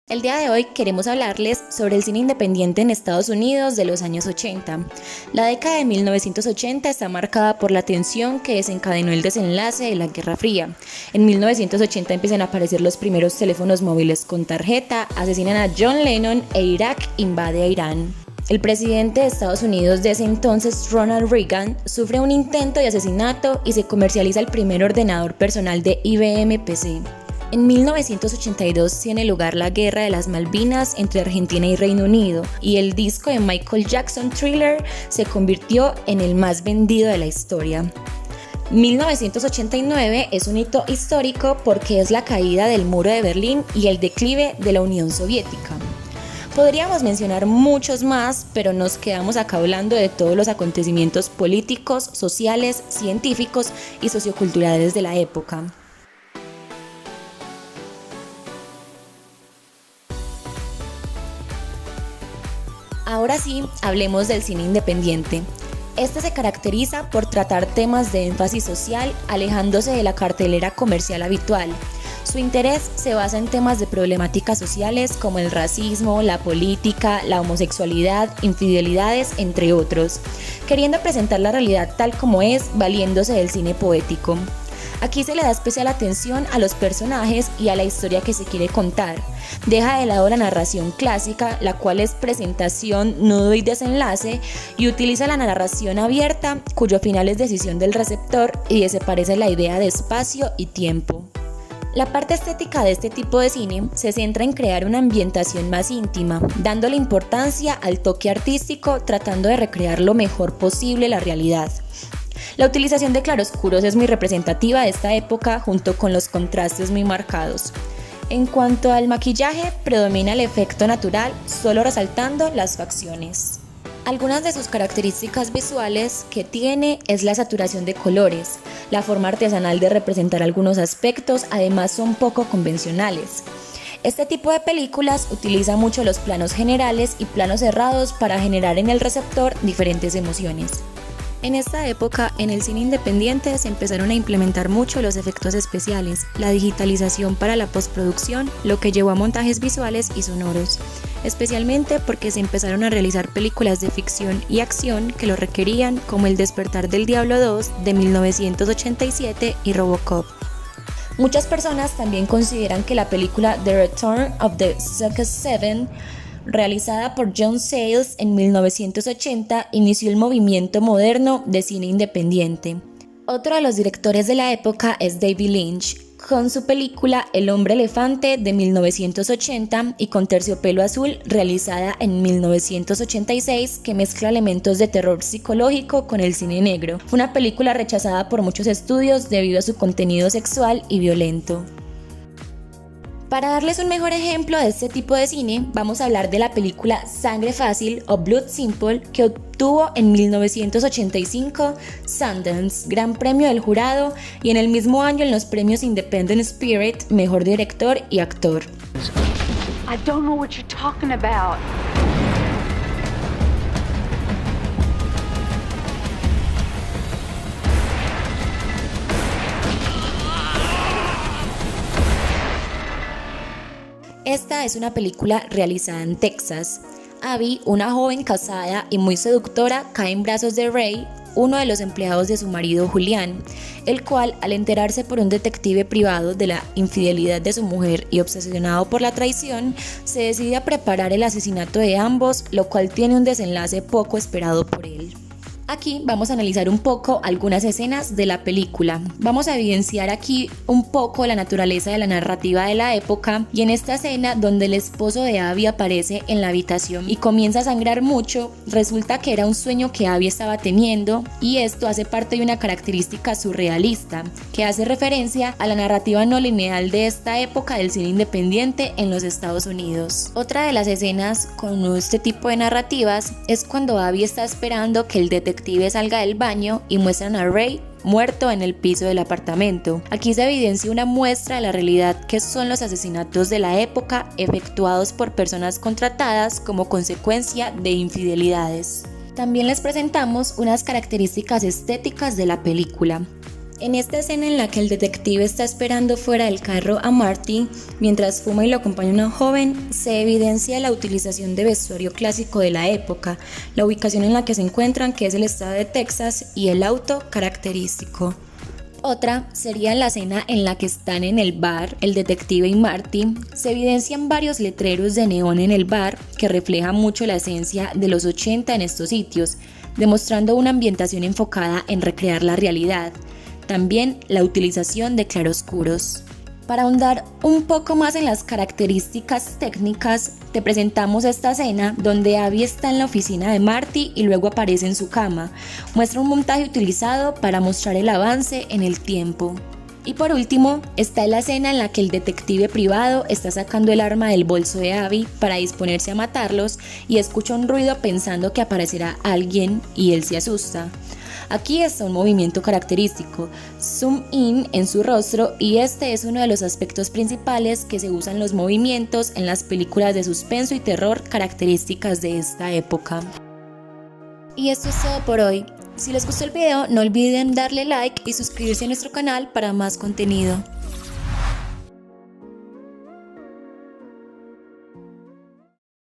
El día de hoy queremos hablarles sobre el cine independiente en Estados Unidos de los años 80. La década de 1980 está marcada por la tensión que desencadenó el desenlace de la Guerra Fría. En 1980 empiezan a aparecer los primeros teléfonos móviles con tarjeta, asesinan a John Lennon e Irak invade a Irán. El presidente de Estados Unidos de ese entonces, Ronald Reagan, sufre un intento de asesinato y se comercializa el primer ordenador personal de IBM PC. En 1982 tiene lugar la Guerra de las Malvinas entre Argentina y Reino Unido y el disco de Michael Jackson, Thriller, se convirtió en el más vendido de la historia. 1989 es un hito histórico porque es la caída del muro de Berlín y el declive de la Unión Soviética. Podríamos mencionar muchos más, pero nos quedamos acá hablando de todos los acontecimientos políticos, sociales, científicos y socioculturales de la época. Ahora sí, hablemos del cine independiente. Este se caracteriza por tratar temas de énfasis social, alejándose de la cartelera comercial habitual. Su interés se basa en temas de problemáticas sociales como el racismo, la política, la homosexualidad, infidelidades, entre otros, queriendo presentar la realidad tal como es, valiéndose del cine poético. Aquí se le da especial atención a los personajes y a la historia que se quiere contar. Deja de lado la narración clásica, la cual es presentación, nudo y desenlace, y utiliza la narración abierta, cuyo final es decisión del receptor y desaparece la idea de espacio y tiempo. La parte estética de este tipo de cine se centra en crear una ambientación más íntima, dándole importancia al toque artístico, tratando de recrear lo mejor posible la realidad. La utilización de claroscuros es muy representativa de esta época junto con los contrastes muy marcados. En cuanto al maquillaje, predomina el efecto natural, solo resaltando las facciones. Algunas de sus características visuales que tiene es la saturación de colores, la forma artesanal de representar algunos aspectos, además son poco convencionales. Este tipo de películas utiliza mucho los planos generales y planos cerrados para generar en el receptor diferentes emociones. En esta época, en el cine independiente se empezaron a implementar mucho los efectos especiales, la digitalización para la postproducción, lo que llevó a montajes visuales y sonoros, especialmente porque se empezaron a realizar películas de ficción y acción que lo requerían, como El Despertar del Diablo 2 de 1987 y Robocop. Muchas personas también consideran que la película The Return of the Sucker Seven, realizada por John Sayles en 1980, inició el movimiento moderno de cine independiente. Otro de los directores de la época es David Lynch, con su película El Hombre Elefante de 1980 y Con Terciopelo Azul, realizada en 1986, que mezcla elementos de terror psicológico con el cine negro. Fue una película rechazada por muchos estudios debido a su contenido sexual y violento. Para darles un mejor ejemplo de este tipo de cine, vamos a hablar de la película Sangre Fácil o Blood Simple, que obtuvo en 1985 Sundance, Gran Premio del Jurado, y en el mismo año en los premios Independent Spirit, Mejor Director y Actor. I don't know what you're talking about. Esta es una película realizada en Texas. Abby, una joven casada y muy seductora, cae en brazos de Ray, uno de los empleados de su marido Julián, el cual, al enterarse por un detective privado de la infidelidad de su mujer y obsesionado por la traición, se decide a preparar el asesinato de ambos, lo cual tiene un desenlace poco esperado por él. Aquí vamos a analizar un poco algunas escenas de la película. Vamos a evidenciar aquí un poco la naturaleza de la narrativa de la época, y en esta escena donde el esposo de Abby aparece en la habitación y comienza a sangrar mucho, resulta que era un sueño que Abby estaba teniendo, y esto hace parte de una característica surrealista que hace referencia a la narrativa no lineal de esta época del cine independiente en los Estados Unidos. Otra de las escenas con este tipo de narrativas es cuando Abby está esperando que el detective salga del baño y muestran a Ray muerto en el piso del apartamento. Aquí se evidencia una muestra de la realidad que son los asesinatos de la época efectuados por personas contratadas como consecuencia de infidelidades. También les presentamos unas características estéticas de la película. En esta escena en la que el detective está esperando fuera del carro a Marty, mientras fuma y lo acompaña una joven, se evidencia la utilización de vestuario clásico de la época, la ubicación en la que se encuentran, que es el estado de Texas, y el auto característico. Otra sería la escena en la que están en el bar, el detective y Marty. Se evidencian varios letreros de neón en el bar que reflejan mucho la esencia de los 80 en estos sitios, demostrando una ambientación enfocada en recrear la realidad. También la utilización de claroscuros. Para ahondar un poco más en las características técnicas, te presentamos esta escena donde Abby está en la oficina de Marty y luego aparece en su cama. Muestra un montaje utilizado para mostrar el avance en el tiempo. Y por último, está la escena en la que el detective privado está sacando el arma del bolso de Abby para disponerse a matarlos y escucha un ruido pensando que aparecerá alguien y él se asusta. Aquí está un movimiento característico, zoom in en su rostro, y este es uno de los aspectos principales que se usan los movimientos en las películas de suspenso y terror características de esta época. Y esto es todo por hoy. Si les gustó el video, no olviden darle like y suscribirse a nuestro canal para más contenido.